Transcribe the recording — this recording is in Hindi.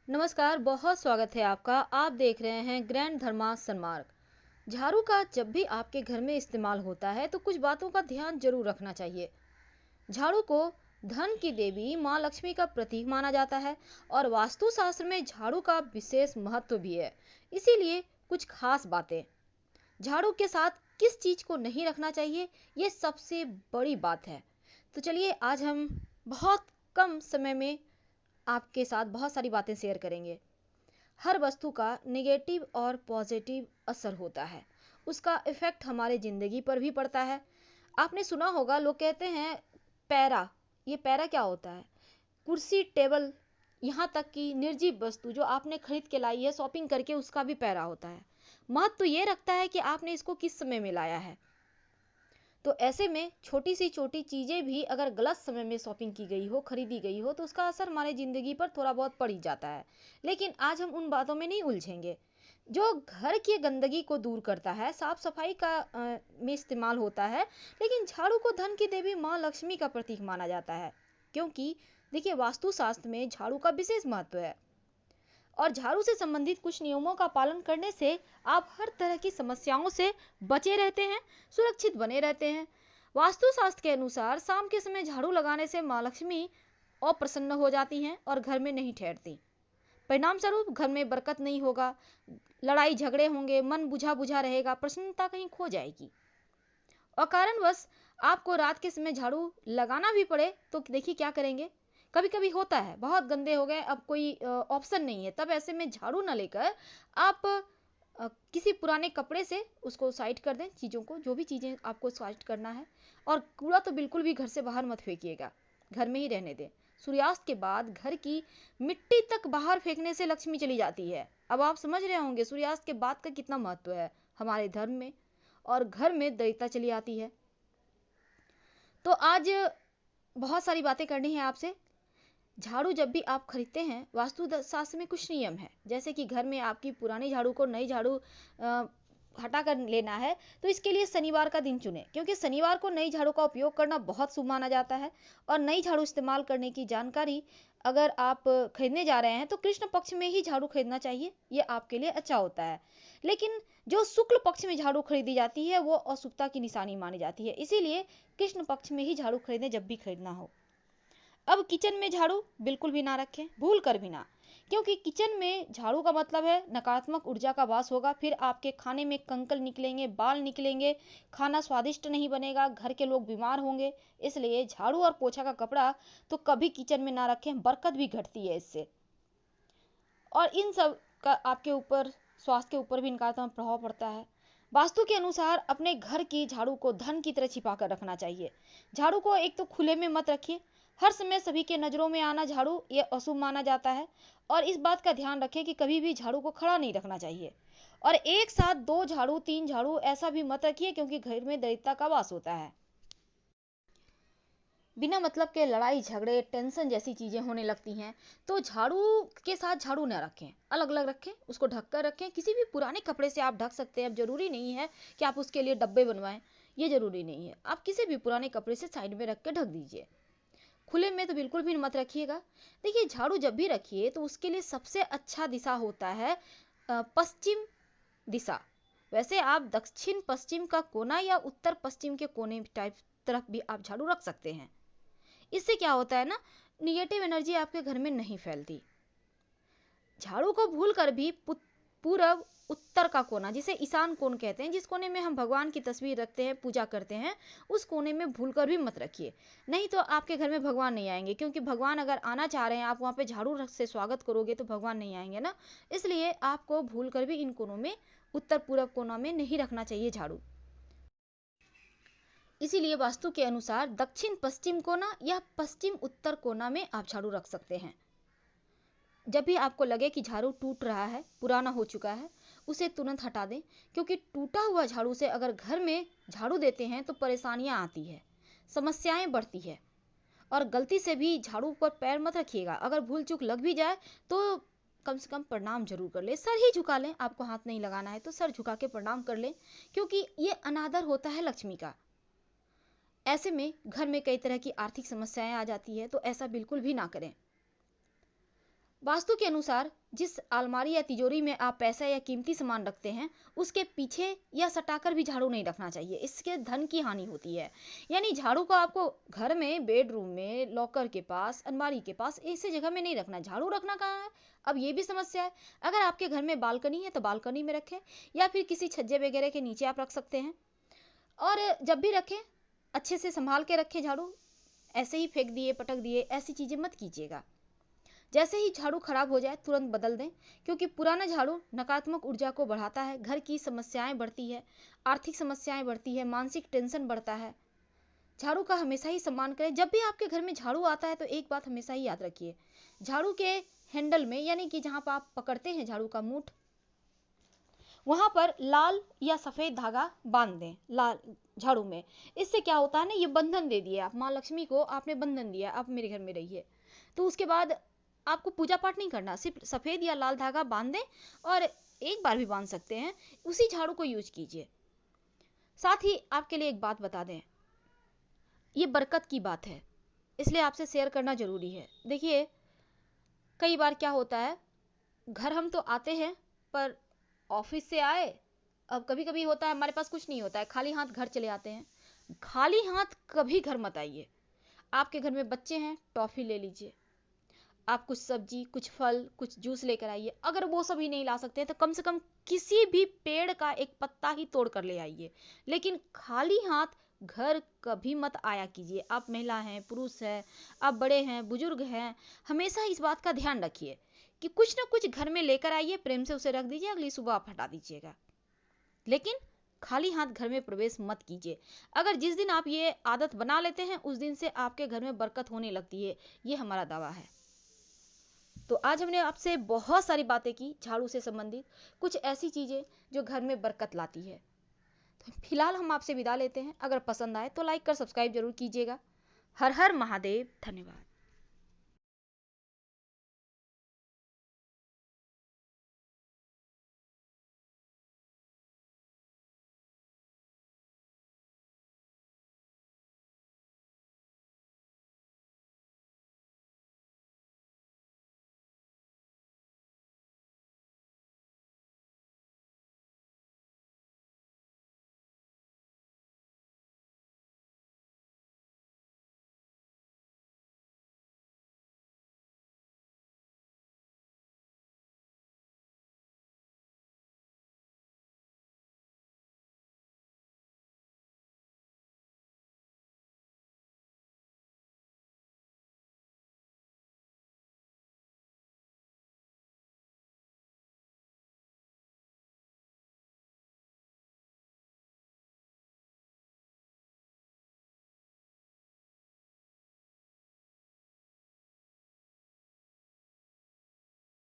नमस्कार, बहुत स्वागत है आपका। आप देख रहे हैं ग्रैंड धर्मा सन्मार्ग। झाड़ू का जब भी आपके घर में इस्तेमाल होता है तो कुछ बातों का ध्यान जरूर रखना चाहिए। झाड़ू को धन की देवी माँ लक्ष्मी का प्रतीक माना जाता है और वास्तुशास्त्र में झाड़ू का विशेष महत्व भी है। इसीलिए कुछ खास बातें। झाड़ू के साथ किस चीज को नहीं रखना चाहिए, ये सबसे बड़ी बात है। तो चलिए आज हम बहुत कम समय में आपके साथ बहुत सारी बातें शेयर करेंगे। हर वस्तु का निगेटिव और पॉजिटिव असर होता है। उसका इफेक्ट हमारे जिंदगी पर भी पड़ता है। आपने सुना होगा, लोग कहते हैं पैरा। ये पैरा क्या होता है? कुर्सी, टेबल, यहाँ तक कि निर्जीव वस्तु जो आपने खरीद के लाई है शॉपिंग करके, उसका भी पैरा होता है। महत्व तो ये रखता है कि आपने इसको किस समय में लाया है। तो ऐसे में छोटी सी छोटी चीजें भी अगर गलत समय में शॉपिंग की गई हो, खरीदी गई हो, तो उसका असर हमारी जिंदगी पर थोड़ा बहुत पड़ ही जाता है। लेकिन आज हम उन बातों में नहीं उलझेंगे। जो घर की गंदगी को दूर करता है, साफ सफाई का में इस्तेमाल होता है। लेकिन झाड़ू को धन की देवी माँ लक्ष्मी का प्रतीक माना जाता है, क्योंकि देखिए वास्तुशास्त्र में झाड़ू का विशेष महत्व है। और झाड़ू से संबंधित कुछ नियमों का पालन करने से आप हर तरह की समस्याओं से बचे रहते हैं, सुरक्षित बने रहते हैं। वास्तुशास्त्र के अनुसार शाम के समय झाड़ू लगाने से माँ लक्ष्मी अप्रसन्न हो जाती हैं और घर में नहीं ठहरती। परिणाम स्वरूप घर में बरकत नहीं होगा, लड़ाई झगड़े होंगे, मन बुझा बुझा रहेगा, प्रसन्नता कहीं खो जाएगी। और कारणवश आपको रात के समय झाड़ू लगाना भी पड़े तो देखिए क्या करेंगे। कभी कभी होता है बहुत गंदे हो गए, अब कोई ऑप्शन नहीं है, तब ऐसे में झाड़ू ना लेकर आप किसी पुराने कपड़े से उसको साइड कर दें, चीज़ों को, जो भी चीज़ें आपको साइड करना है। और कूड़ा तो बिल्कुल भी घर से बाहर मत फेंकिएगा, घर में ही रहने दें। सूर्यास्त के बाद घर की मिट्टी तक बाहर फेंकने से लक्ष्मी चली जाती है। अब आप समझ रहे होंगे सूर्यास्त के बाद का कितना महत्व है हमारे धर्म में। और घर में दरिद्रता चली आती है। तो आज बहुत सारी बातें करनी है आपसे। झाड़ू जब भी आप खरीदते हैं, वास्तु शास्त्र में कुछ नियम है, जैसे कि घर में आपकी पुरानी झाड़ू को नई झाड़ू हटा कर लेना है, तो इसके लिए शनिवार का दिन चुने, क्योंकि शनिवार को नई झाड़ू का उपयोग करना बहुत शुभ माना जाता है। और नई झाड़ू इस्तेमाल करने की जानकारी अगर आप खरीदने जा रहे हैं तो कृष्ण पक्ष में ही झाड़ू खरीदना चाहिए, ये आपके लिए अच्छा होता है। लेकिन जो शुक्ल पक्ष में झाड़ू खरीदी जाती है वो अशुभता की निशानी मानी जाती है, इसीलिए कृष्ण पक्ष में ही झाड़ू खरीदें जब भी खरीदना हो। अब किचन में झाड़ू बिल्कुल भी ना रखें, भूल कर भी ना, क्योंकि किचन में झाड़ू का मतलब है नकारात्मक ऊर्जा का वास होगा। फिर आपके खाने में कंकल निकलेंगे, बाल निकलेंगे, खाना स्वादिष्ट नहीं बनेगा, घर के लोग बीमार होंगे। इसलिए झाड़ू और पोछा का कपड़ा तो कभी किचन में ना रखें, बरकत भी घटती है इससे। और इन सब का आपके ऊपर, स्वास्थ्य के ऊपर भी नकारात्मक प्रभाव पड़ता है। वास्तु के अनुसार अपने घर की झाड़ू को धन की तरह छिपा कर रखना चाहिए। झाड़ू को एक तो खुले में मत रखिए, हर समय सभी के नजरों में आना झाड़ू ये अशुभ माना जाता है। और इस बात का ध्यान रखें कि कभी भी झाड़ू को खड़ा नहीं रखना चाहिए। और एक साथ दो झाड़ू, तीन झाड़ू ऐसा भी मत रखिए, क्योंकि घर में दरिद्रता का वास होता है। बिना मतलब के लड़ाई झगड़े, टेंशन जैसी चीजें होने लगती हैं। तो झाड़ू के साथ झाड़ू न रखें, अलग अलग रखें, उसको ढक कर रखें। किसी भी पुराने कपड़े से आप ढक सकते हैं। अब जरूरी नहीं है कि आप उसके लिए डब्बे बनवाएं, ये जरूरी नहीं है। आप किसी भी पुराने कपड़े से साइड में रख के ढक दीजिए। खुले में तो बिल्कुल भी मत रखिएगा। देखिए झाड़ू जब भी रखिए तो उसके लिए सबसे अच्छा दिशा होता है पश्चिम दिशा। वैसे आप दक्षिण पश्चिम का कोना या उत्तर पश्चिम के कोने टाइप तरफ भी आप झाड़ू रख सकते हैं। इससे क्या होता है ना, निगेटिव एनर्जी आपके घर में नहीं फैलती। झाड़ू को भूल कर भी पूरब उत्तर का कोना, जिसे ईशान कोण कहते हैं, जिस कोने में हम भगवान की तस्वीर रखते हैं, पूजा करते हैं, उस कोने में भूल कर भी मत रखिए। नहीं तो आपके घर में भगवान नहीं आएंगे, क्योंकि भगवान अगर आना चाह रहे हैं, आप वहां पे झाड़ू से स्वागत करोगे तो भगवान नहीं आएंगे ना। इसलिए आपको भूल कर भी इन कोनों में, उत्तर पूर्व कोना में नहीं रखना चाहिए झाड़ू। इसीलिए वास्तु के अनुसार दक्षिण पश्चिम कोना या पश्चिम उत्तर कोना में आप झाड़ू रख सकते हैं। जब भी आपको लगे कि झाड़ू टूट रहा है, पुराना हो चुका है, उसे तुरंत हटा दें। क्योंकि टूटा हुआ झाड़ू से अगर घर में झाड़ू देते हैं तो परेशानियां आती है, समस्याएं बढ़ती है। और गलती से भी झाड़ू पर पैर मत रखिएगा। अगर भूल चूक लग भी जाए तो कम से कम प्रणाम जरूर कर ले, सर ही झुका लें। आपको हाथ नहीं लगाना है तो सर झुका के प्रणाम कर लें, क्योंकि ये अनादर होता है लक्ष्मी का। ऐसे में घर में कई तरह की आर्थिक समस्याएं आ जाती है, तो ऐसा बिल्कुल भी ना करें। वास्तु के अनुसार जिस अलमारी या तिजोरी में आप पैसा या कीमती सामान रखते हैं, उसके पीछे या सटाकर भी झाड़ू नहीं रखना चाहिए, इसके धन की हानि होती है। यानी झाड़ू को आपको घर में, बेडरूम में, लॉकर के पास, अलमारी के पास, ऐसी जगह में नहीं रखना। झाड़ू रखना कहाँ है? अब ये भी समस्या है। अगर आपके घर में बालकनी है तो बालकनी में रखें, या फिर किसी छज्जे वगैरह के नीचे आप रख सकते हैं। और जब भी रखें, अच्छे से संभाल के रखें झाड़ू। ऐसे ही फेंक दिए, पटक दिए, ऐसी चीजें मत कीजिएगा। जैसे ही झाड़ू खराब हो जाए तुरंत बदल दें, क्योंकि पुराना झाड़ू नकारात्मक ऊर्जा को बढ़ाता है, घर की समस्याएं बढ़ती है, आर्थिक समस्याएं बढ़ती है, मानसिक टेंशन बढ़ता है। झाड़ू का हमेशा ही सम्मान करें। जब भी आपके घर में झाड़ू आता है तो एक बात हमेशा ही याद रखिए, झाड़ू के हैंडल में, यानी कि जहां पर आप पकड़ते हैं झाड़ू का मुठ, वहां पर लाल या सफेद धागा बांध दें लाल झाड़ू में। इससे क्या होता है ना, ये बंधन दे दिया, आप माँ लक्ष्मी को आपने बंधन दिया, आप मेरे घर में रहिए। तो उसके बाद आपको पूजा पाठ नहीं करना, सिर्फ सफेद या लाल धागा बांध दें, और एक बार भी बांध सकते हैं, उसी झाड़ू को यूज कीजिए। साथ ही आपके लिए एक बात बता दें, ये बरकत की बात है, इसलिए आपसे शेयर करना जरूरी है। देखिए, कई बार क्या होता है, घर हम तो आते हैं, पर ऑफिस से आए, अब कभी कभी होता है हमारे पास कुछ नहीं होता है, खाली हाथ घर चले आते हैं। खाली हाथ कभी घर मत आइए। आपके घर में बच्चे हैं, टॉफी ले लीजिए, आप कुछ सब्जी, कुछ फल, कुछ जूस लेकर आइए। अगर वो सभी नहीं ला सकते तो कम से कम किसी भी पेड़ का एक पत्ता ही तोड़ कर ले आइए, लेकिन खाली हाथ घर कभी मत आया कीजिए। आप महिला हैं, पुरुष हैं, आप बड़े हैं, बुजुर्ग हैं, हमेशा इस बात का ध्यान रखिए कि कुछ ना कुछ घर में लेकर आइए, प्रेम से उसे रख दीजिए, अगली सुबह आप हटा दीजिएगा, लेकिन खाली हाथ घर में प्रवेश मत कीजिए। अगर जिस दिन आप ये आदत बना लेते हैं, उस दिन से आपके घर में बरकत होने लगती है, ये हमारा दावा है। तो आज हमने आपसे बहुत सारी बातें की झाड़ू से संबंधित, कुछ ऐसी चीजें जो घर में बरकत लाती है। तो फिलहाल हम आपसे विदा लेते हैं। अगर पसंद आए तो लाइक कर सब्सक्राइब जरूर कीजिएगा। हर हर महादेव। धन्यवाद।